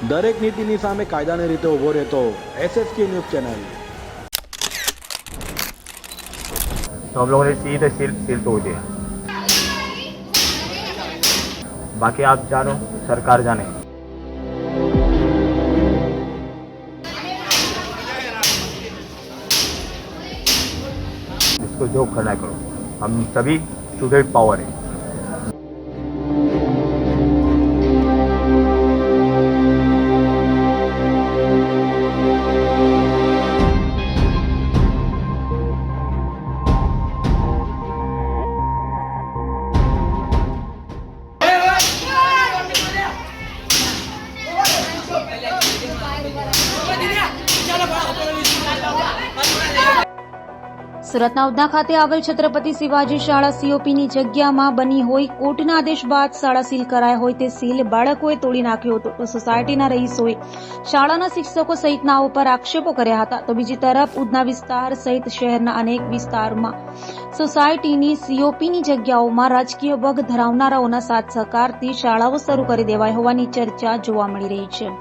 દરેક નીતિની સામે કાયદાની રીતે ઊભો રહેતો SSK ન્યૂઝ ચેનલ। तो हम लोगों ने सीधे सिल तोड़ दिया। बाकी आप जानो, सरकार जाने। इसको जो करना है करो, हम सभी स्टूडेंट पावर है। સુરતના ઉધના ખાતે આવેલ છત્રપતિ શિવાજી શાળા COPની જગ્યામાં બની હોય કોર્ટના આદેશ બાદ શાળા સીલ કરાયા હોય તે સીલ બાળકોએ તોડી નાખ્યો હતો તો સોસાયટીના રહીશોએ શાળાના શિક્ષકો સહિતનાઓ પર આક્ષેપો કર્યા હતા। તો બીજી તરફ ઉધના વિસ્તાર સહિત શહેરના અનેક વિસ્તારમાં સોસાયટીની COPની જગ્યાઓમાં રાજકીય વગ ધરાવનારાઓના સાથ સહકારથી શાળાઓ શરૂ કરી દેવાઈ હોવાની ચર્ચા જોવા મળી રહી છે।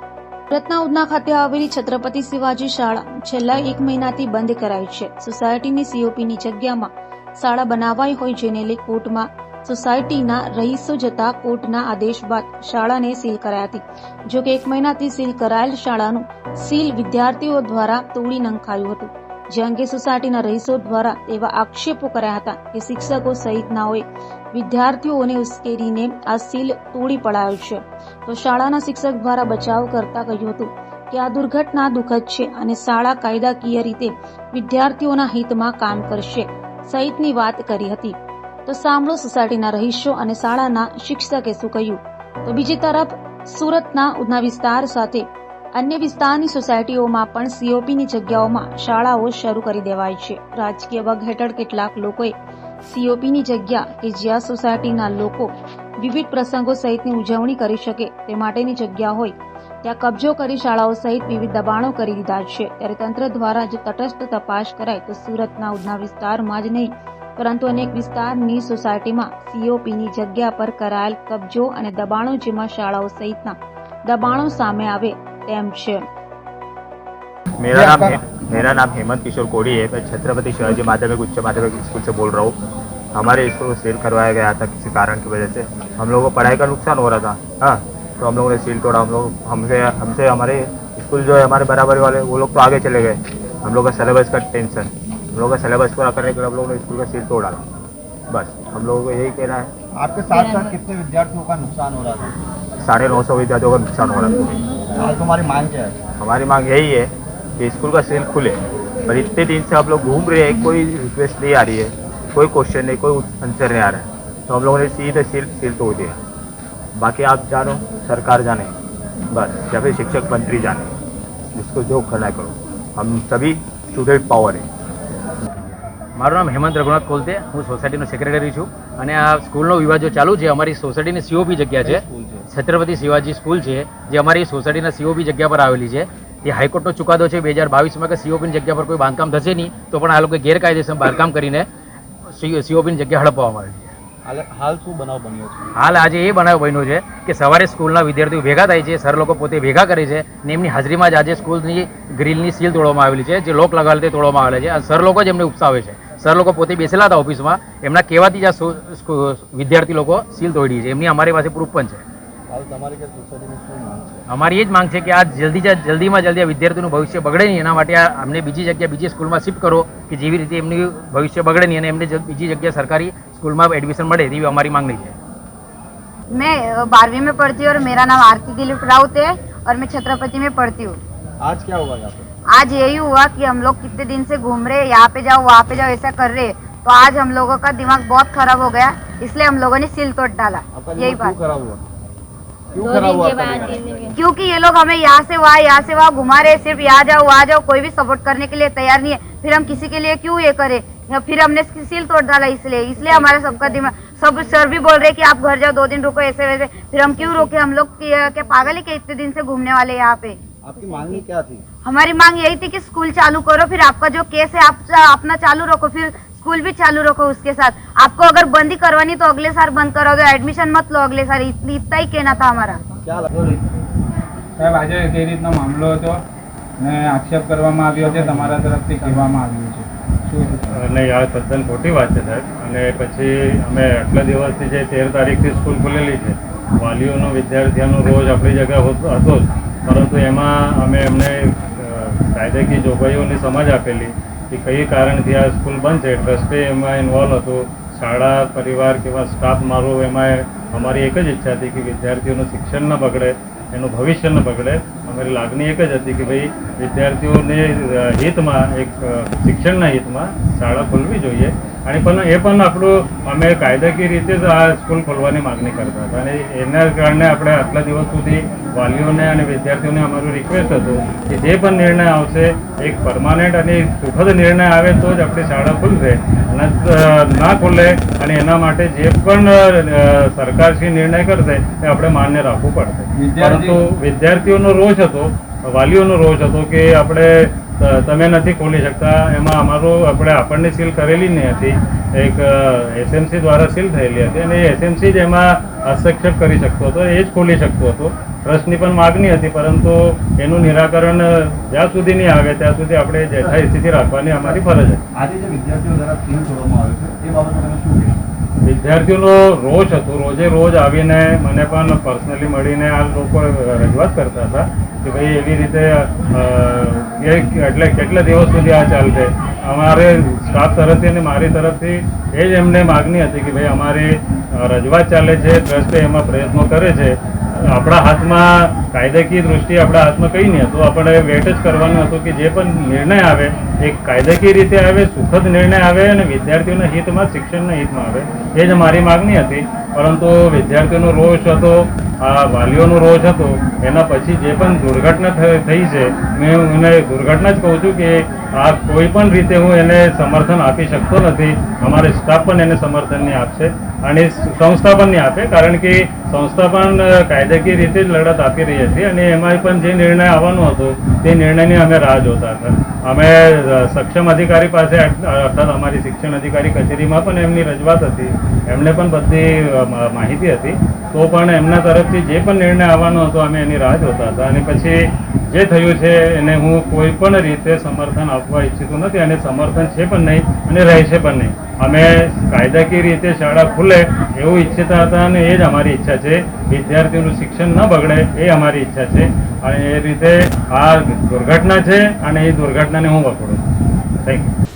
સુરતના ઉધના ખાતે આવેલી છત્રપતિ શિવાજી શાળા છેલ્લા 1 મહિનાથી બંધ કરાઈ છે। સોસાયટીની COPની જગ્યામાં શાળા બનાવાઈ હોય જેને લઈ કોર્ટમાં સોસાયટીના રહીશો જતા કોર્ટના આદેશ બાદ શાળાને સીલ કરાઈ હતી। જો કે 1 મહિનાથી સીલ કરાયેલ શાળાનું સીલ વિદ્યાર્થીઓ દ્વારા તોડી નંખાયું હતું, જે અંગે સોસાયટીના રહીશો દ્વારા એવા આક્ષેપો કર્યા હતા કે શિક્ષકો સહિતનાઓએ વિદ્યાર્થીઓને ઉશ્કેરીને આ સીલ તોડી પડાયો છે। તો શાળાના શિક્ષક દ્વારા બચાવ કરતા કહ્યું હતું કે આ દુર્ઘટના દુઃખદ છે અને શાળા કાયદાકીય રીતે વિદ્યાર્થીઓના હિતમાં કામ કરશે સહિતની વાત કરી હતી। તો સાંભળો સોસાયટીના રહીશો અને શાળાના શિક્ષકે શું કહ્યું। તો બીજી તરફ સુરતના ઉધના વિસ્તાર સાથે અન્ય વિસ્તારની સોસાયટીઓમાં પણ COPની જગ્યાઓમાં શાળાઓ શરૂ કરી દેવાય છે। રાજકીય વગ હેઠળ કેટલાક લોકોએ COPની જગ્યા કે જ્યાં સોસાયટીના લોકો વિવિધ પ્રસંગો સહિતની ઉજવણી કરી શકે તે માટેની જગ્યા હોય ત્યાં કબજો કરી શાળાઓ સહિત વિવિધ દબાણો કરી દીધા છે। ત્યારે તંત્ર દ્વારા જો તટસ્થ તપાસ કરાય તો સુરતના ઉધના વિસ્તારમાં જ નહીં પરંતુ અનેક વિસ્તારની સોસાયટીમાં COPની જગ્યા પર કરાયેલ કબજો અને દબાણો જેમાં શાળાઓ સહિતના દબાણો સામે આવે તેમ છે। मेरा नाम हेमंत किशोर कोड़ी है। मैं छत्रपति शिवाजी माध्यमिक उच्च माध्यमिक स्कूल से बोल रहा हूँ। हमारे स्कूल को सील करवाया गया था किसी कारण की वजह से। हम लोगों को पढ़ाई का नुकसान हो रहा था, हाँ, तो हम लोगों ने सील तोड़ा। हम लोग हमसे हमारे स्कूल जो है हमारे बराबरी वाले वो लोग तो आगे चले गए। हम लोग का सिलेबस का टेंशन, हम लोग का सिलेबस पूरा करने के लिए हम लोगों ने स्कूल का सील तोड़ डाला। बस हम लोगों को यही कहना है। आपके साथ साथ कितने विद्यार्थियों का नुकसान हो रहा था? 950 विद्यार्थियों का नुकसान हो रहा था। हाल तुम्हारी मांग क्या है? हमारी मांग यही है कि स्कूल का सील खुले, पर इतने दिन से आप लोग घूम रहे हैं, कोई रिक्वेस्ट नहीं आ रही है, कोई क्वेश्चन नहीं, कोई आंसर नहीं आ रहा है। तो हम लोगों ने सीधे सील तोड़ दिया। बाकी आप जानो, सरकार जाने, बस, या फिर शिक्षक मंत्री जाने। जिसको जो करना है करो, हम सभी स्टूडेंट पावर है। મારું નામ હેમંત રઘુનાથ કોલતે, હું સોસાયટીનો સેક્રેટરી છું અને આ સ્કૂલનો વિવાદ જો ચાલુ છે, અમારી સોસાયટીની COP જગ્યા છે, છત્રપતિ શિવાજી સ્કૂલ છે જે અમારી સોસાયટીના COP જગ્યા પર આવેલી છે। એ હાઈકોર્ટનો ચુકાદો છે 2022માં કે COPની જગ્યા પર કોઈ બાંધકામ થશે નહીં, તો પણ આ લોકોએ ગેરકાયદેસર બાંધકામ કરીને COPની જગ્યા હડપવામાં આવી છે। હાલ શું બનાવ બન્યો છે? હાલ આજે એ બનાવ બન્યો છે કે સવારે સ્કૂલના વિદ્યાર્થીઓ ભેગા થાય છે, સર લોકો પોતે ભેગા કરે છે ને એમની હાજરીમાં જ આજે સ્કૂલની ગ્રીલની સીલ તોડવામાં આવેલી છે, જે લોક લગાવેલ તે તોડવામાં આવેલા છે। સર લોકો જ એમને ઉપસાવે છે। સર લોકો પોતે બેસેલા હતા ઓફિસમાં, એમના કહેવાથી જ આ વિદ્યાર્થી લોકો સીલ તોડી છે। એમની અમારી પાસે પ્રૂફ પણ છે। હાલ તમારી કે સોસાયટીની શું માંગ છે? અમારી એ જ માંગ છે કે આ જલ્દીમાં જલ્દી આ વિદ્યાર્થીનું ભવિષ્ય બગડે નહીં, એના માટે અમને બીજી જગ્યા બીજી સ્કૂલમાં શિફ્ટ કરો કે જેવી રીતે એમની ભવિષ્ય બગડે नहीं અને એમને બીજી જગ્યા सरकारी स्कूल में एडमिशन મળે તેવી અમારી માંગ नहीं है। मैं 12वीं में पढ़ती हूँ और मेरा नाम आरती दिलीप राउत है और मैं छत्रपति में पढ़ती हूँ। आज क्या हुआ यहाँ पे? आज यही हुआ कि हम लोग कितने दिन से घूम रहे, यहाँ पे जाओ वहाँ पे जाओ ऐसा कर रहे, तो आज हम लोगों का दिमाग बहुत खराब हो गया, इसलिए हम लोगों ने सील तोड़ डाला। यही बात। खराब हुआ? क्यों खराब हुआ? क्योंकि ये लोग हमें यहाँ से वहाँ घुमा रहे, सिर्फ यहाँ जाओ वहाँ जाओ, कोई भी सपोर्ट करने के लिए तैयार नहीं है। फिर हम किसी के लिए क्यों ये करें? फिर हमने सील तोड़ डाला इसलिए हमारा सबका दिमाग, सब सर भी बोल रहे कि आप घर जाओ 2 दिन रुको ऐसे वैसे। फिर हम क्यों रोके? हम लोग क्या पागल है कि इतने दिन से घूमने वाले यहाँ पे? आपकी मांग क्या थी? हमारी मांग यही थी कि स्कूल चालू करो, फिर आपका जो केस है आप अपना चालू रखो, फिर स्कूल भी चालू रखो उसके साथ। आपको अगर बंदी करवानी तो अगले साल बंद करोगे, एडमिशन मत लो अगले साल, इतना ही कहना था हमारा। क्या સાહેબ આજે કઈ રીતનો મામલો હતો ને આક્ષેપ કરવામાં આવ્યો છે તમારા તરફથી કહેવામાં આવ્યું છે શું નહીં, આ તદ્દન ખોટી વાત છે સાહેબ. અને પછી અમે આટલા દિવસથી જે 13 તારીખથી સ્કૂલ ખુલેલી છે, વાલીઓનો વિદ્યાર્થીઓનો રોજ આપણી જગ્યા હતો જ, પરંતુ એમાં અમે એમને કાયદાકીય જોગવાઈઓની સમજ આપેલી કે કઈ કારણથી આ સ્કૂલ બંધ છે. ટ્રસ્ટે એમાં ઇન્વોલ્વ હતું, શાળા પરિવાર કે સ્ટાફ મારો એમાં અમારી એક જ ઈચ્છા હતી કે વિદ્યાર્થીઓનું શિક્ષણ ન બગડે, એનું ભવિષ્ય ન બગડે. અમારી લાગણી એક જ હતી કે ભાઈ વિદ્યાર્થીઓને હિતમાં, એક શિક્ષણના હિતમાં શાળા ખોલવી જોઈએ. અને પણ એ પણ આપણું અમે કાયદાકીય રીતે જ આ સ્કૂલ ખોલવાની માગણી કરતા હતા. અને એના કારણે આપણે આટલા દિવસ સુધી વાલીઓને અને વિદ્યાર્થીઓને અમારું રિક્વેસ્ટ હતું કે જે પણ નિર્ણય આવશે એક પરમાનન્ટ અને સુખદ નિર્ણય આવે તો જ આપણી શાળા ખુલશે. અને ના ખુલે અને એના માટે જે પણ સરકારશ્રી નિર્ણય કરશે એ આપણે માન્ય રાખવું પડશે. પરંતુ વિદ્યાર્થીઓનો રોષ હતો, વાલીઓનો રોષ હતો કે આપણે તમે નથી ખોલી શકતા. એમાં આપણને સીલ કરેલી નહીં હતી, એક એસએમસી દ્વારા સીલ થયેલી હતી અને એસએમસી જ એમાં હસ્તક્ષેપ કરી શકતો હતો, એ જ ખોલી શકતો હતો. ટ્રસ્ટની પણ માગણી હતી, પરંતુ એનું નિરાકરણ જ્યાં સુધી નહીં આવે ત્યાં સુધી આપણે જેઠાઈ સ્થિતિ રાખવાની અમારી ફરજ હતી. આજે જે વિદ્યાર્થીઓ દ્વારા સીલ તોડવામાં આવે છે એ બાબતે તમે શું કહેશો? વિદ્યાર્થીઓનો રોષ હતો, રોજ આવીને મને પણ પર્સનલી મળીને આ લોકો રજૂઆત કરતા હતા કે ભાઈ એવી રીતે એટલે કેટલા દિવસ સુધી આ ચાલશે. અમારે સ્ટાફ તરફથી અને મારી તરફથી એ જ એમને માગણી હતી કે ભાઈ અમારી રજૂઆત ચાલે છે, ટ્રસ્ટે એમાં પ્રયત્નો કરે છે. આપણા હાથમાં કાયદાકીય દૃષ્ટિએ આપણા હાથમાં કંઈ નહીં હતું. આપણે વેટ જ કરવાનું હતું કે જે પણ નિર્ણય આવે એ કાયદાકીય રીતે આવે, સુખદ નિર્ણય આવે અને વિદ્યાર્થીઓના હિતમાં, શિક્ષણના હિતમાં આવે. એ જ મારી માગણી હતી. પરંતુ વિદ્યાર્થીઓનો રોષ હતો, આ વાલીઓનો રોષ હતો. એના પછી જે પણ દુર્ઘટના થઈ છે, મેં એને દુર્ઘટના જ કહું છું કે આ કોઈ પણ રીતે હું એને સમર્થન આપી શકતો નથી. અમારે સ્ટાફ પણ એને સમર્થન નહીં આપશે અને સંસ્થા પણ નહીં આપે, કારણ કે સંસ્થા પણ કાયદાકીય રીતે જ લડત આપી રહી હતી અને એમાં પણ જે નિર્ણય આવવાનો હતો તે નિર્ણયની અમે રાહ જોતા હતા. અમે સક્ષમ અધિકારી પાસે, અર્થાત અમારી શિક્ષણ અધિકારી કચેરીમાં પણ એમની રજૂઆત હતી, એમને પણ બધી માહિતી હતી. તો પણ એમના તરફથી જે પણ નિર્ણય આવવાનો હતો અમે એની રાહ જોતા હતા. અને પછી જે થયું છે એને હું કોઈ પણ રીતે સમર્થન આપવા ઈચ્છતો નથી અને સમર્થન છે પણ નહીં અને રહેશે પણ નહીં. અમે કાયદાકીય રીતે શાળા ખુલે એવું ઈચ્છતા હતા અને એ જ અમારી ઈચ્છા છે. વિદ્યાર્થીઓનું શિક્ષણ ન બગડે એ અમારી ઈચ્છા છે અને એ રીતે આ દુર્ઘટના છે અને એ દુર્ઘટનાને હું વખોડું છું. Thank you.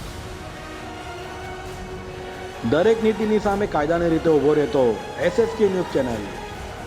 દરેક નીતિની સામે કાયદાની રીતે ઊભો રહેતો SSK ન્યૂઝ ચેનલ